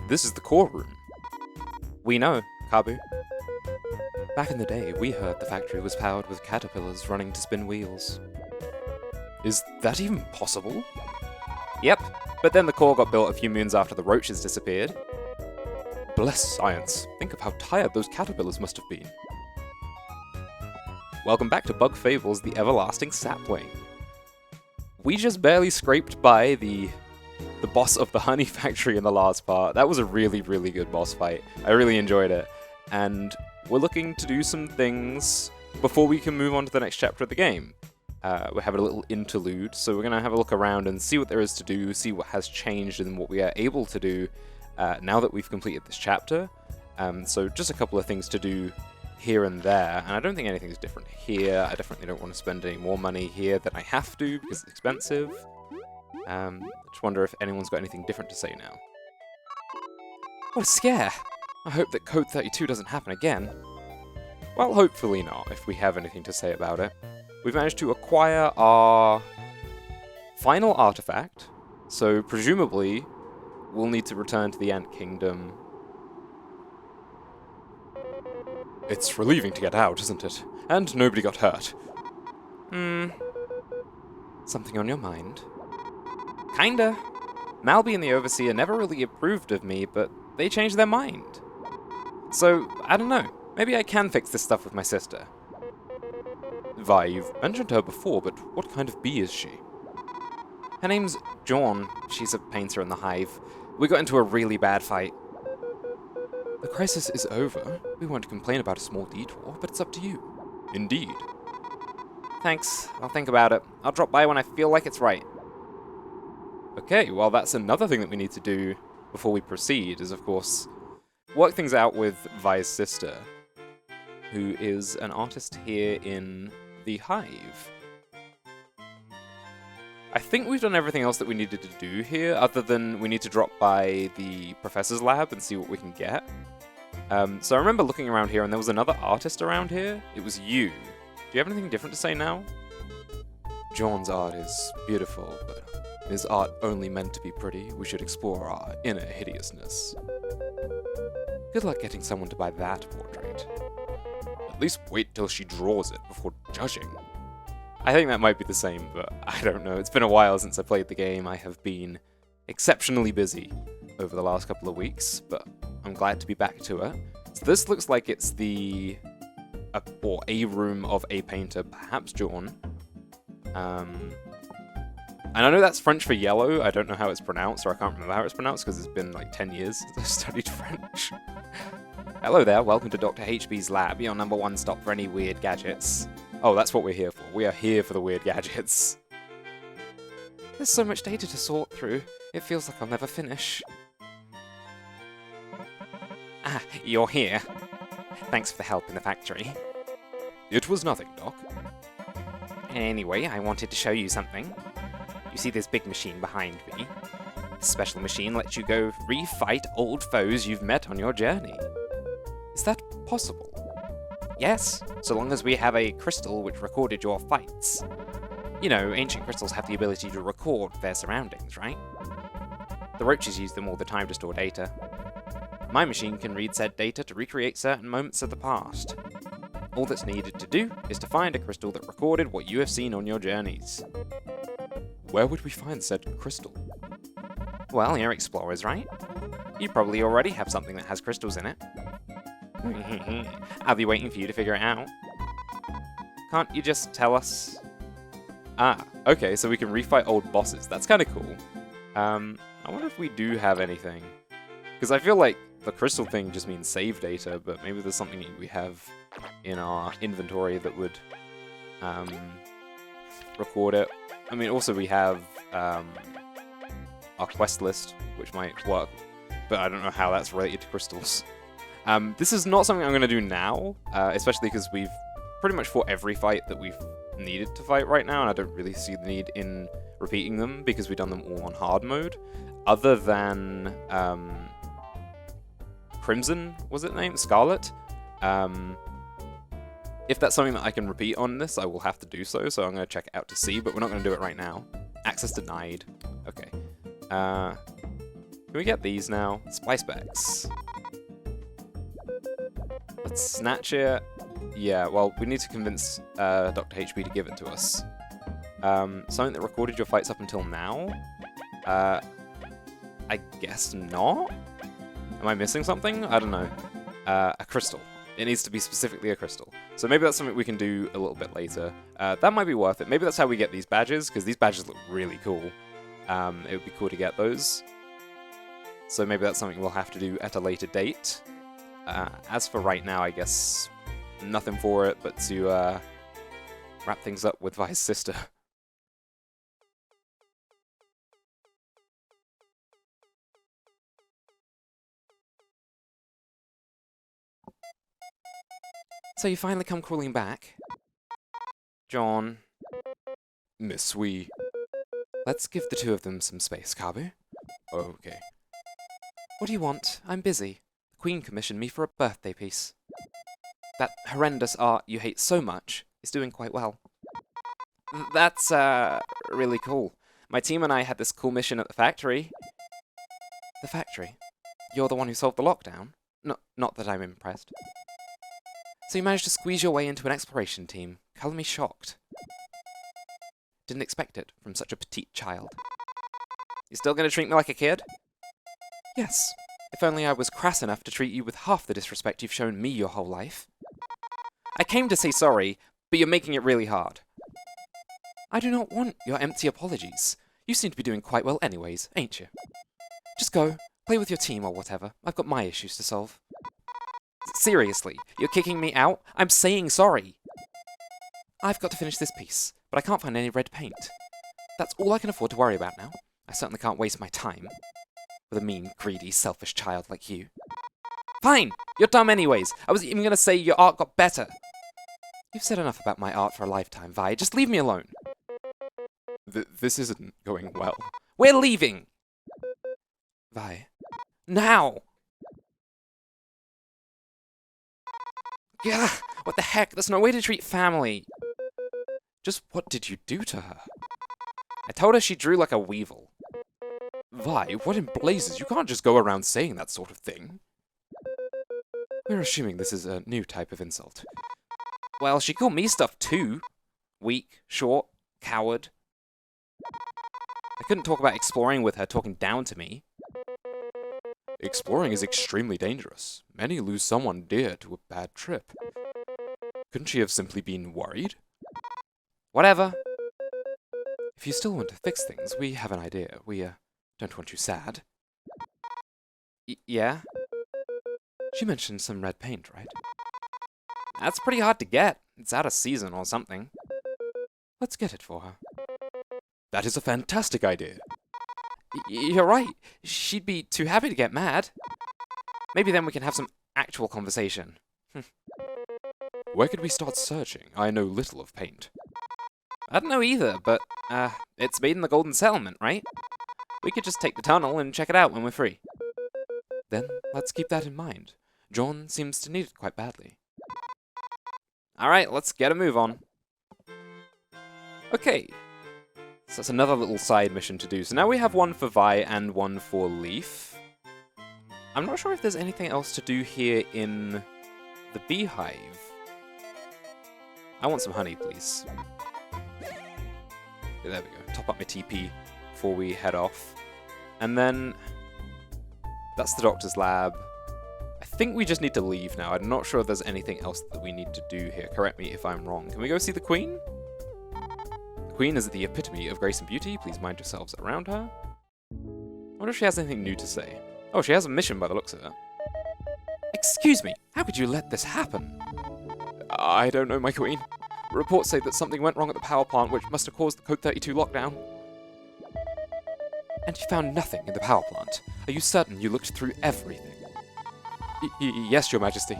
This is the core room. We know, Kabu. Back in the day, we heard the factory was powered with caterpillars running to spin wheels. Is that even possible? Yep, but then the core got built a few moons after the roaches disappeared. Bless science. Think of how tired those caterpillars must have been. Welcome back to Bug Fables, the Everlasting Sapling. We just barely scraped by the boss of the honey factory in the last part. That was a really, really good boss fight. I really enjoyed it. And we're looking to do some things before we can move on to the next chapter of the game. We're having a little interlude, so we're going to have a look around and see what there is to do, see what has changed and what we are able to do now that we've completed this chapter. So just a couple of things to do here and there, and I don't think anything's different here. I definitely don't want to spend any more money here than I have to because it's expensive. I just wonder if anyone's got anything different to say now. What a scare! I hope that Code 32 doesn't happen again. Well, hopefully not, if we have anything to say about it. We've managed to acquire our final artifact, so presumably we'll need to return to the Ant Kingdom. It's relieving to get out, isn't it? And nobody got hurt. Something on your mind? Kinda. Malby and the Overseer never really approved of me, but they changed their mind. So, I don't know. Maybe I can fix this stuff with my sister. Vi, you've mentioned her before, but what kind of bee is she? Her name's Jawn. She's a painter in the hive. We got into a really bad fight. The crisis is over. We won't complain about a small detour, but it's up to you. Indeed. Thanks. I'll think about it. I'll drop by when I feel like it's right. Okay, well that's another thing that we need to do before we proceed, is of course work things out with Vi's sister, who is an artist here in the hive. I think we've done everything else that we needed to do here, other than we need to drop by the professor's lab and see what we can get. So I remember looking around here and there was another artist around here. It was you. Do you have anything different to say now? Jawn's art is beautiful, but is art only meant to be pretty? We should explore our inner hideousness. Good luck getting someone to buy that portrait. At least wait till she draws it before judging. I think that might be the same, but I don't know. It's been a while since I played the game. I have been exceptionally busy over the last couple of weeks, but I'm glad to be back to it. So this looks like it's a room of a painter, perhaps Jawn. And I know that's French for yellow. I don't know how it's pronounced, or I can't remember how it's pronounced because it's been like 10 years since I studied French. Hello there, welcome to Dr. HB's lab, your #1 stop for any weird gadgets. Oh, that's what we're here for. We are here for the weird gadgets. There's so much data to sort through. It feels like I'll never finish. Ah, you're here. Thanks for the help in the factory. It was nothing, Doc. Anyway, I wanted to show you something. You see this big machine behind me? This special machine lets you go re-fight old foes you've met on your journey. Is that possible? Yes, so long as we have a crystal which recorded your fights. You know, ancient crystals have the ability to record their surroundings, right? The roaches use them all the time to store data. My machine can read said data to recreate certain moments of the past. All that's needed to do is to find a crystal that recorded what you have seen on your journeys. Where would we find said crystal? Well, you're explorers, right? You probably already have something that has crystals in it. I'll be waiting for you to figure it out. Can't you just tell us? Ah, okay, so we can refight old bosses. That's kind of cool. I wonder if we do have anything. Because I feel like the crystal thing just means save data, but maybe there's something we have in our inventory that would record it. I mean, also we have our quest list, which might work, but I don't know how that's related to crystals. This is not something I'm going to do now, especially because we've pretty much fought every fight that we've needed to fight right now, and I don't really see the need in repeating them because we've done them all on hard mode, other than Crimson, was it named? Scarlet? If that's something that I can repeat on this, I will have to do so I'm going to check it out to see, but we're not going to do it right now. Access denied. Okay. Can we get these now? Spice bags. Let's snatch it. Yeah, well, we need to convince Dr. HB to give it to us. Something that recorded your fights up until now? I guess not? Am I missing something? I don't know. A crystal. It needs to be specifically a crystal. So maybe that's something we can do a little bit later. That might be worth it. Maybe that's how we get these badges, because these badges look really cool. It would be cool to get those. So maybe that's something we'll have to do at a later date. As for right now, I guess nothing for it but to wrap things up with Vi's sister. So you finally come crawling back? John. Miss Wee. Let's give the two of them some space, Kabu. Okay. What do you want? I'm busy. The Queen commissioned me for a birthday piece. That horrendous art you hate so much is doing quite well. That's, really cool. My team and I had this cool mission at the factory. The factory? You're the one who solved the lockdown? No, not that I'm impressed. So you managed to squeeze your way into an exploration team. Colour me shocked. Didn't expect it from such a petite child. You still gonna treat me like a kid? Yes. If only I was crass enough to treat you with half the disrespect you've shown me your whole life. I came to say sorry, but you're making it really hard. I do not want your empty apologies. You seem to be doing quite well anyways, ain't you? Just go, play with your team or whatever. I've got my issues to solve. Seriously, you're kicking me out? I'm saying sorry. I've got to finish this piece, but I can't find any red paint. That's all I can afford to worry about now. I certainly can't waste my time with a mean, greedy, selfish child like you. Fine! You're dumb anyways. I was even gonna say your art got better. You've said enough about my art for a lifetime, Vi. Just leave me alone. This isn't going well. We're leaving! Vi. Now! Gah! What the heck? There's no way to treat family. Just what did you do to her? I told her she drew like a weevil. Vi, what in blazes? You can't just go around saying that sort of thing. We're assuming this is a new type of insult. Well, she called me stuff too. Weak, short, coward. I couldn't talk about exploring with her talking down to me. Exploring is extremely dangerous. Many lose someone dear to a bad trip. Couldn't she have simply been worried? Whatever. If you still want to fix things, we have an idea. We, don't want you sad. Yeah? She mentioned some red paint, right? That's pretty hard to get. It's out of season or something. Let's get it for her. That is a fantastic idea. You're right. She'd be too happy to get mad. Maybe then we can have some actual conversation. Where could we start searching? I know little of paint. I don't know either, but, it's made in the Golden Settlement, right? We could just take the tunnel and check it out when we're free. Then, let's keep that in mind. John seems to need it quite badly. Alright, let's get a move on. Okay. So that's another little side mission to do. So now we have one for Vi and one for Leaf. I'm not sure if there's anything else to do here in the beehive. I want some honey, please. Yeah, there we go. Top up my TP before we head off. And then that's the doctor's lab. I think we just need to leave now. I'm not sure if there's anything else that we need to do here. Correct me if I'm wrong. Can we go see the Queen? The Queen is the epitome of grace and beauty. Please mind yourselves around her. I wonder if she has anything new to say. Oh, she has a mission by the looks of it. Excuse me, how could you let this happen? I don't know, my Queen. Reports say that something went wrong at the power plant, which must have caused the Code 32 lockdown. And you found nothing in the power plant. Are you certain you looked through everything? Yes, Your Majesty.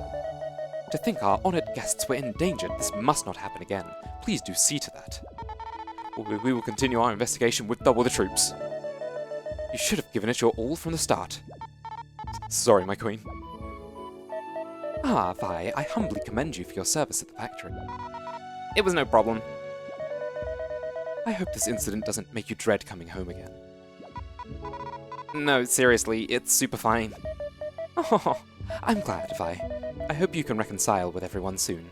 To think our honoured guests were endangered, this must not happen again. Please do see to that. We will continue our investigation with double the troops. You should have given it your all from the start. Sorry, my Queen. Ah, Vi, I humbly commend you for your service at the factory. It was no problem. I hope this incident doesn't make you dread coming home again. No, seriously, it's super fine. Oh, I'm glad, Vi. I hope you can reconcile with everyone soon.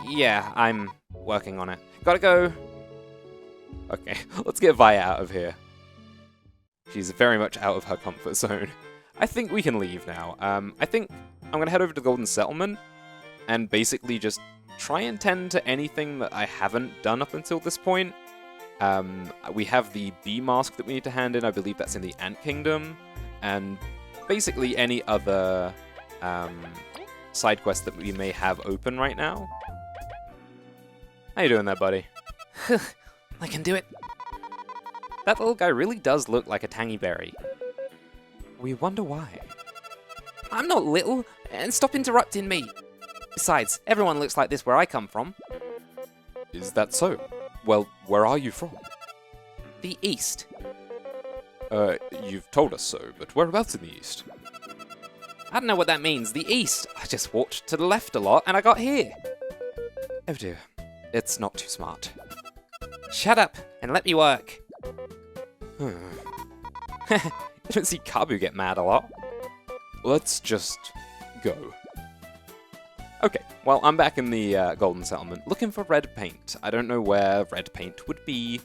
Yeah, I'm working on it. Gotta go. Okay, let's get Vi out of here. She's very much out of her comfort zone. I think we can leave now. I think I'm gonna head over to the Golden Settlement and basically just try and tend to anything that I haven't done up until this point. We have the bee mask that we need to hand in. I believe that's in the Ant Kingdom. And basically any other side quests that we may have open right now. How you doing there, buddy? I can do it. That little guy really does look like a tangy berry. We wonder why. I'm not little, and stop interrupting me. Besides, everyone looks like this where I come from. Is that so? Well, where are you from? The East. You've told us so, but whereabouts in the East? I don't know what that means. The East. I just walked to the left a lot, and I got here. Oh dear. It's not too smart. Shut up, and let me work. You don't see Kabu get mad a lot. Let's just go. Okay, well, I'm back in the Golden Settlement, looking for red paint. I don't know where red paint would be,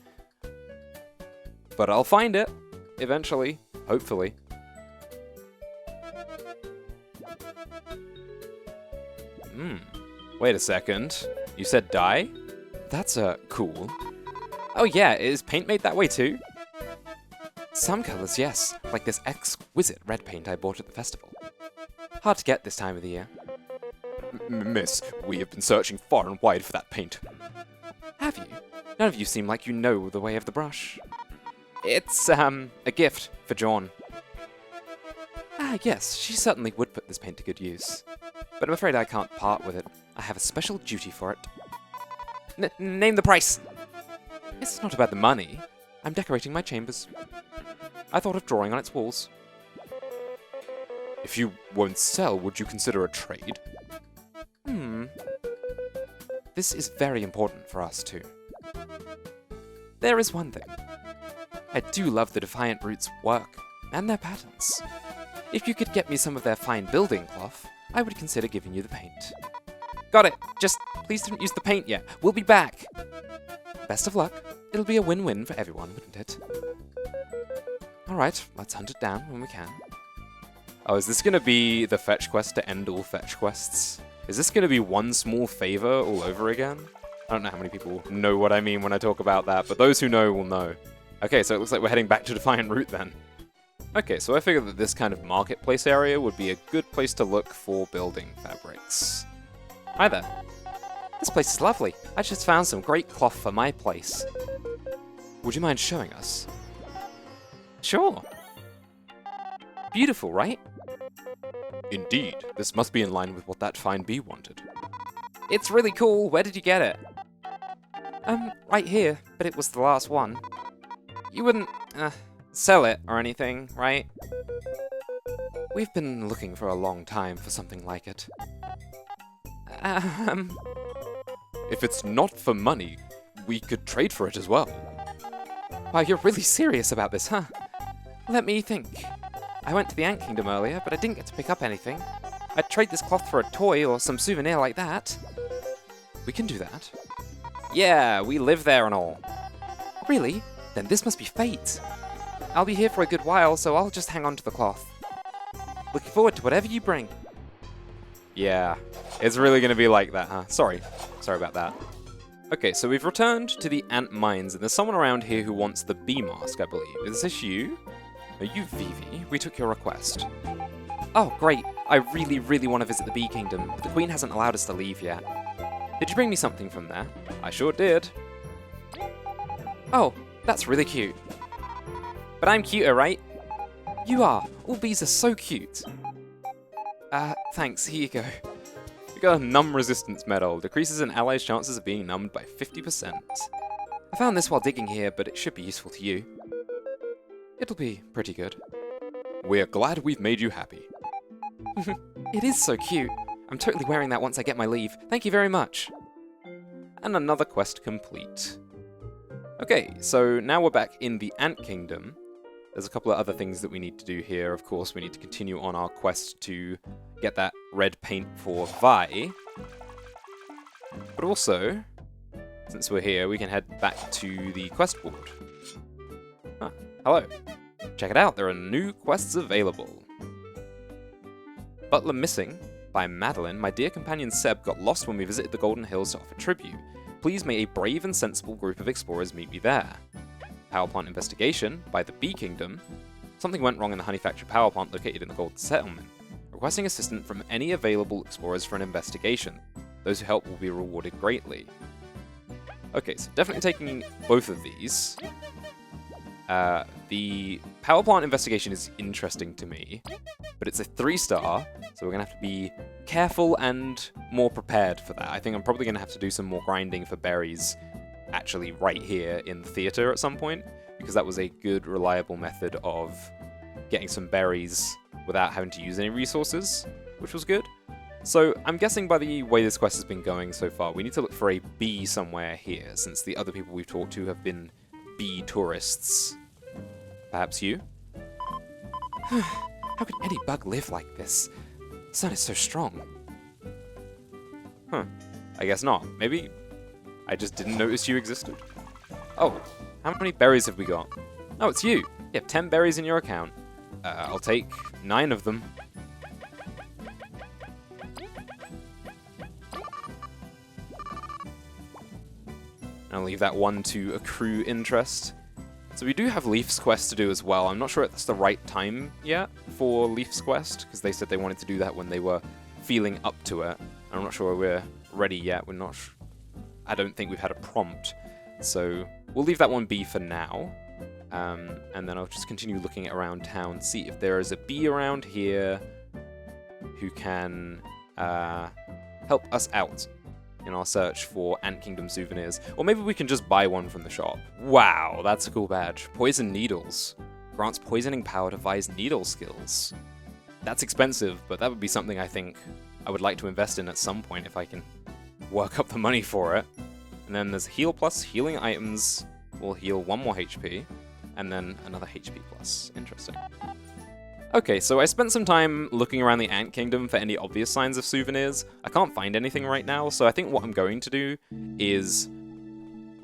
but I'll find it, eventually, hopefully. Wait a second. You said dye? That's, cool. Oh yeah, is paint made that way too? Some colors, yes, like this exquisite red paint I bought at the festival. Hard to get this time of the year. Miss, we have been searching far and wide for that paint. Have you? None of you seem like you know the way of the brush. It's, a gift for John. Ah, yes, she certainly would put this paint to good use. But I'm afraid I can't part with it. I have a special duty for it. Name the price! It's not about the money. I'm decorating my chambers. I thought of drawing on its walls. If you won't sell, would you consider a trade? This is very important for us, too. There is one thing. I do love the Defiant Roots' work, and their patterns. If you could get me some of their fine building cloth, I would consider giving you the paint. Got it! Just please don't use the paint yet. We'll be back! Best of luck. It'll be a win-win for everyone, wouldn't it? Alright, let's hunt it down when we can. Oh, is this gonna be the fetch quest to end all fetch quests? Is this gonna be one small favor all over again? I don't know how many people know what I mean when I talk about that, but those who know will know. Okay, so it looks like we're heading back to Defiant Root then. Okay, so I figured that this kind of marketplace area would be a good place to look for building fabrics. Hi there. This place is lovely. I just found some great cloth for my place. Would you mind showing us? Sure. Beautiful, right? Indeed. This must be in line with what that fine bee wanted. It's really cool. Where did you get it? Right here, but it was the last one. You wouldn't, sell it or anything, right? We've been looking for a long time for something like it. If it's not for money, we could trade for it as well. Wow, you're really serious about this, huh? Let me think. I went to the Ant Kingdom earlier, but I didn't get to pick up anything. I'd trade this cloth for a toy or some souvenir like that. We can do that. Yeah, we live there and all. Really? Then this must be fate. I'll be here for a good while, so I'll just hang on to the cloth. Looking forward to whatever you bring. Yeah, it's really going to be like that, huh? Sorry about that. Okay, so we've returned to the ant mines, and there's someone around here who wants the bee mask, I believe. Is this you? Are you Vivi? We took your request. Oh, great. I really, really want to visit the Bee Kingdom, but the Queen hasn't allowed us to leave yet. Did you bring me something from there? I sure did. Oh, that's really cute. But I'm cuter, right? You are. All bees are so cute. Thanks. Here you go. We got a numb resistance medal. Decreases an ally's chances of being numbed by 50%. I found this while digging here, but it should be useful to you. It'll be pretty good. We're glad we've made you happy. It is so cute. I'm totally wearing that once I get my leave. Thank you very much. And another quest complete. Okay, so now we're back in the Ant Kingdom. there's a couple of other things that we need to do here. Of course, we need to continue on our quest to get that red paint for Vi. But also, since we're here, we can head back to the quest board. Ah, hello. Check it out, there are new quests available. Butler Missing by Madeline. My dear companion Seb got lost when we visited the Golden Hills to offer tribute. Please may a brave and sensible group of explorers meet me there. Power Plant Investigation by the Bee Kingdom. Something went wrong in the Honey Factory power plant located in the Golden Settlement. Requesting assistance from any available explorers for an investigation. Those who help will be rewarded greatly. Okay, so definitely taking both of these. The Power Plant Investigation is interesting to me, but it's a 3-star, so we're going to have to be careful and more prepared for that. I think I'm probably going to have to do some more grinding for berries actually right here in the theater at some point, because that was a good, reliable method of getting some berries without having to use any resources, which was good. So I'm guessing by the way this quest has been going so far, we need to look for a bee somewhere here, since the other people we've talked to have been bee tourists. Perhaps you? How could any bug live like this? The sun is so strong. Huh. I guess not. Maybe I just didn't notice you existed. Oh, how many berries have we got? Oh, it's you. You have 10 berries in your account. I'll take 9 of them. I'll leave that one to accrue interest. So we do have Leaf's quest to do as well. I'm not sure if that's the right time yet for Leaf's quest, because they said they wanted to do that when they were feeling up to it. I'm not sure we're ready yet. We're not. I don't think we've had a prompt, so we'll leave that one be for now. And then I'll just continue looking around town, see if there is a bee around here who can help us out in our search for Ant Kingdom souvenirs. Or maybe we can just buy one from the shop. Wow, that's a cool badge. Poison Needles. Grants poisoning power to Vi's needle skills. That's expensive, but that would be something I think I would like to invest in at some point if I can work up the money for it. And then there's Heal Plus. Healing items will heal 1 more HP, and then another HP plus. Interesting. Okay, so I spent some time looking around the Ant Kingdom for any obvious signs of souvenirs. I can't find anything right now, so I think what I'm going to do is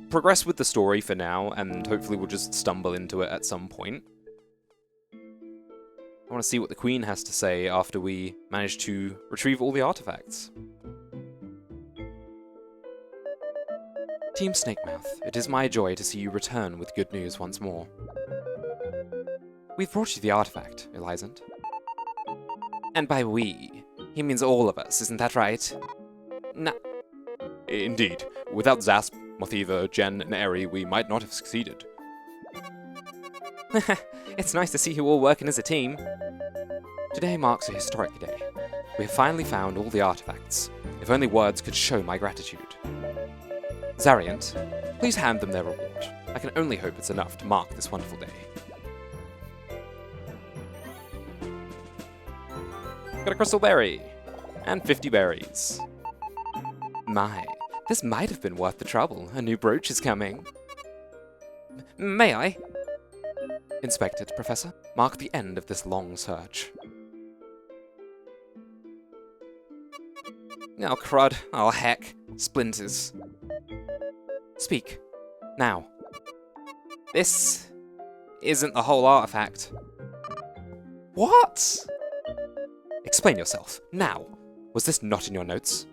progress with the story for now, and hopefully we'll just stumble into it at some point. I want to see what the Queen has to say after we manage to retrieve all the artifacts. Team Snakemouth, it is my joy to see you return with good news once more. We've brought you the artifact, Elizant. And by we, he means all of us, isn't that right? Indeed. Without Zasp, Mothiva, Jen, and Eri, we might not have succeeded. It's nice to see you all working as a team. Today marks a historic day. We have finally found all the artifacts. If only words could show my gratitude. Zariant, please hand them their reward. I can only hope it's enough to mark this wonderful day. Got a crystal berry! And 50 berries. My, this might have been worth the trouble. A new brooch is coming. May I? Inspect it, Professor. Mark the end of this long search. Oh, crud. Oh, heck. Splinters. Speak. Now. This isn't the whole artifact. What? Explain yourself. Now. Was this not in your notes?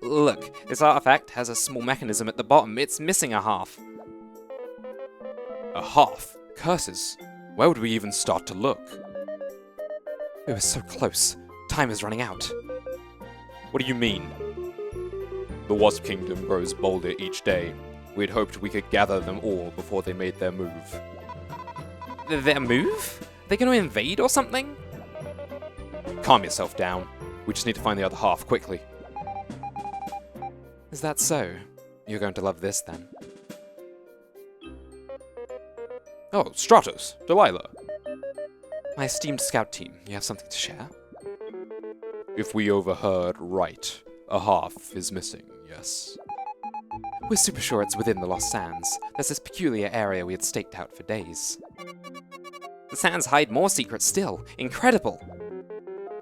Look, this artifact has a small mechanism at the bottom. It's missing a half. A half? Curses. Where would we even start to look? We were so close. Time is running out. What do you mean? The Wasp Kingdom grows bolder each day. We had hoped we could gather them all before they made their move. Their move? They're going to invade or something? Calm yourself down. We just need to find the other half, quickly. Is that so? You're going to love this, then. Oh, Stratos, Delilah. My esteemed scout team, you have something to share? If we overheard right, a half is missing, yes? We're super sure it's within the Lost Sands. There's this peculiar area we had staked out for days. The sands hide more secrets still. Incredible!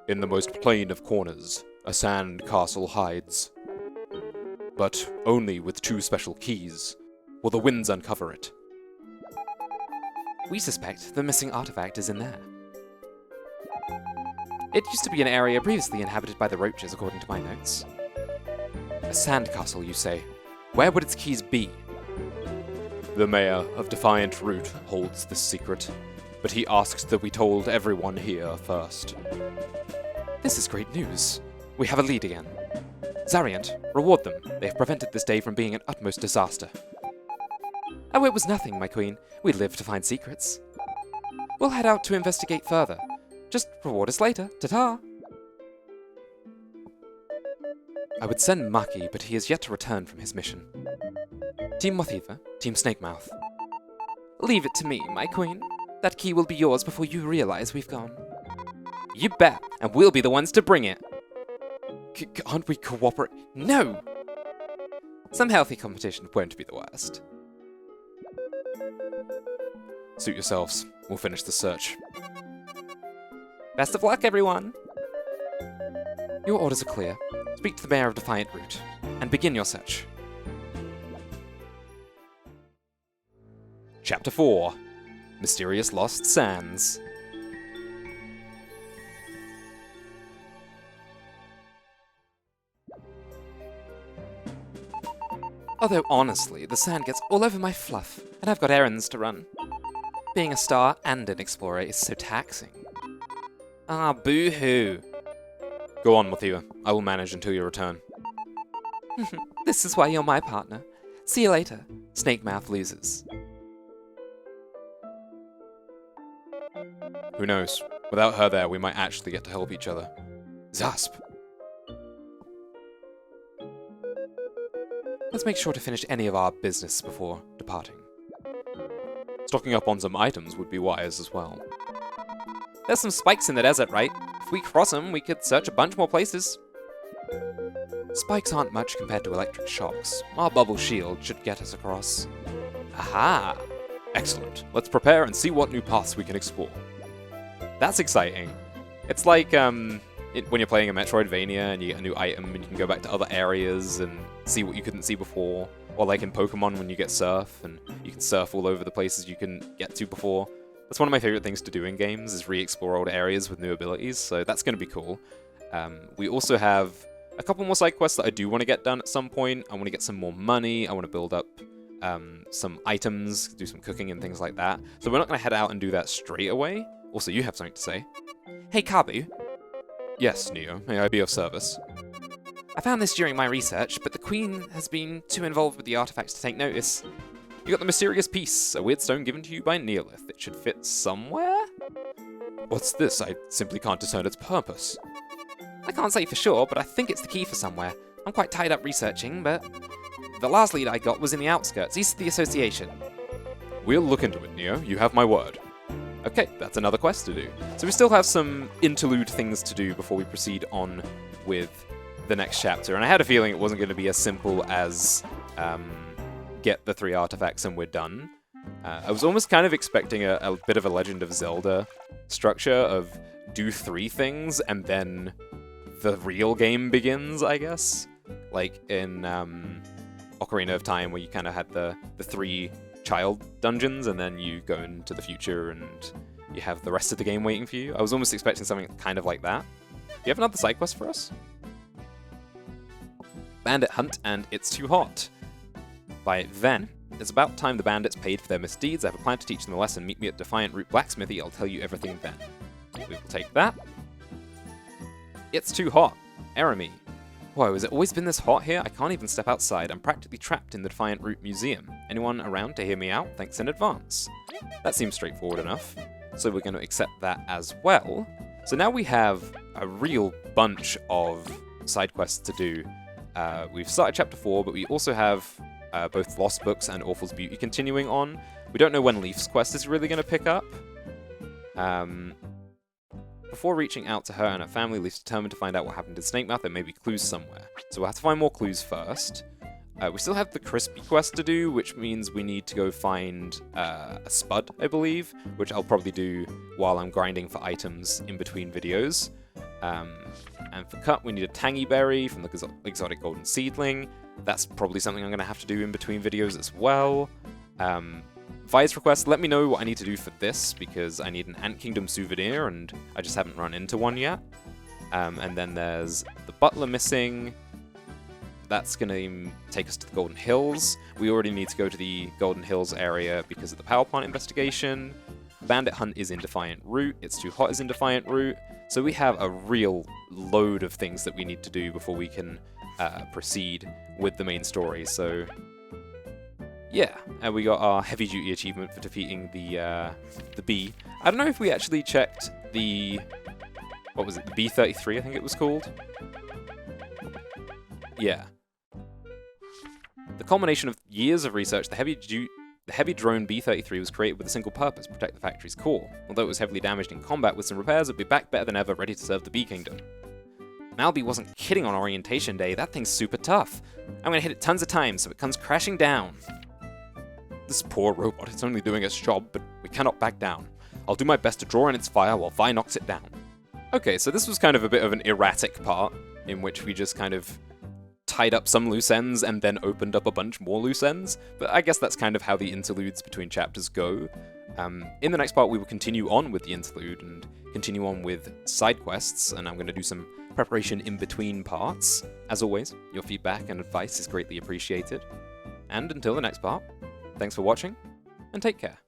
In the most plain of corners, a sand castle hides. But only with 2 special keys will the winds uncover it. We suspect the missing artifact is in there. It used to be an area previously inhabited by the roaches, according to my notes. A sandcastle, you say? Where would its keys be? The mayor of Defiant Root holds this secret, but he asks that we told everyone here first. This is great news. We have a lead again. Zariant, reward them. They have prevented this day from being an utmost disaster. Oh, it was nothing, my queen. We live to find secrets. We'll head out to investigate further. Just reward us later. Ta-ta! I would send Maki, but he has yet to return from his mission. Team Mothiva, Team Snakemouth. Leave it to me, my queen. That key will be yours before you realize we've gone. You bet, and we'll be the ones to bring it. Can't we cooperate? No! Some healthy competition won't be the worst. Suit yourselves. We'll finish the search. Best of luck, everyone! Your orders are clear. Speak to the Mayor of Defiant Root, and begin your search. Chapter 4. Mysterious Lost Sands. Although honestly, the sand gets all over my fluff, and I've got errands to run. Being a star and an explorer is so taxing. Ah, boo-hoo. Go on, Mothiva. I will manage until you return. This is why you're my partner. See you later. Snakemouth loses. Who knows? Without her there, we might actually get to help each other. Zasp! Let's make sure to finish any of our business before departing. Stocking up on some items would be wise as well. There's some spikes in the desert, right? If we cross them, we could search a bunch more places. Spikes aren't much compared to electric shocks. Our bubble shield should get us across. Aha! Excellent. Let's prepare and see what new paths we can explore. That's exciting. It's like when you're playing a Metroidvania and you get a new item and you can go back to other areas and see what you couldn't see before. Or like in Pokemon when you get surf and you can surf all over the places you couldn't get to before. That's one of my favorite things to do in games, is re-explore old areas with new abilities, so that's going to be cool. We also have a couple more side quests that I do want to get done at some point. I want to get some more money, I want to build up some items, do some cooking and things like that. So we're not going to head out and do that straight away. Also, you have something to say. Hey, Kabu. Yes, Neo. May I be of service? I found this during my research, but the Queen has been too involved with the artifacts to take notice. You got the mysterious piece, a weird stone given to you by Neolith. It should fit somewhere? What's this? I simply can't discern its purpose. I can't say for sure, but I think it's the key for somewhere. I'm quite tied up researching, but the last lead I got was in the outskirts, east of the Association. We'll look into it, Neo. You have my word. Okay, that's another quest to do. So we still have some interlude things to do before we proceed on with the next chapter. And I had a feeling it wasn't going to be as simple as get the 3 artifacts and we're done. I was almost kind of expecting a bit of a Legend of Zelda structure of do 3 things and then the real game begins, I guess. Like in Ocarina of Time, where you kind of had the 3 child dungeons and then you go into the future and you have the rest of the game waiting for you. I was almost expecting something kind of like that. Do you have another side quest for us? Bandit Hunt and It's Too Hot by Ven. It's about time the bandits paid for their misdeeds. I have a plan to teach them a lesson. Meet me at Defiant Root Blacksmithy. I'll tell you everything then. We will take that. It's Too Hot. Eremi. Whoa, has it always been this hot here? I can't even step outside. I'm practically trapped in the Defiant Root Museum. Anyone around to hear me out? Thanks in advance. That seems straightforward enough. So we're going to accept that as well. So now we have a real bunch of side quests to do. We've started Chapter 4, but we also have both Lost Books and Awful's Beauty continuing on. We don't know when Leaf's quest is really going to pick up. Before reaching out to her and her family, Leaf's determined to find out what happened to Snakemouth. There may be clues somewhere. So we'll have to find more clues first. We still have the crispy quest to do, which means we need to go find a spud, I believe, which I'll probably do while I'm grinding for items in between videos. And for cut, we need a tangy berry from the exotic golden seedling. That's probably something I'm going to have to do in between videos as well. Vi's request, let me know what I need to do for this, because I need an Ant Kingdom souvenir, and I just haven't run into one yet. And then there's the butler missing. That's going to take us to the Golden Hills. We already need to go to the Golden Hills area because of the power plant investigation. Bandit Hunt is in Defiant Route. It's Too Hot is in Defiant Route. So we have a real load of things that we need to do before we can proceed with the main story. So yeah, and we got our heavy duty achievement for defeating the bee. I don't know if we actually checked the, what was it, the B-33 I think it was called? Yeah. The culmination of years of research, the heavy drone B-33 was created with a single purpose, protect the factory's core. Although it was heavily damaged in combat, with some repairs, it'd be back better than ever, ready to serve the Bee Kingdom. Malby wasn't kidding on orientation day, that thing's super tough. I'm gonna hit it tons of times so it comes crashing down. This poor robot, it's only doing its job, but we cannot back down. I'll do my best to draw in its fire while Vi knocks it down. Okay, so this was kind of a bit of an erratic part, in which we just kind of tied up some loose ends and then opened up a bunch more loose ends, but I guess that's kind of how the interludes between chapters go. In the next part we will continue on with the interlude and continue on with side quests, and I'm going to do some preparation in between parts. As always, your feedback and advice is greatly appreciated. And until the next part, thanks for watching, and take care.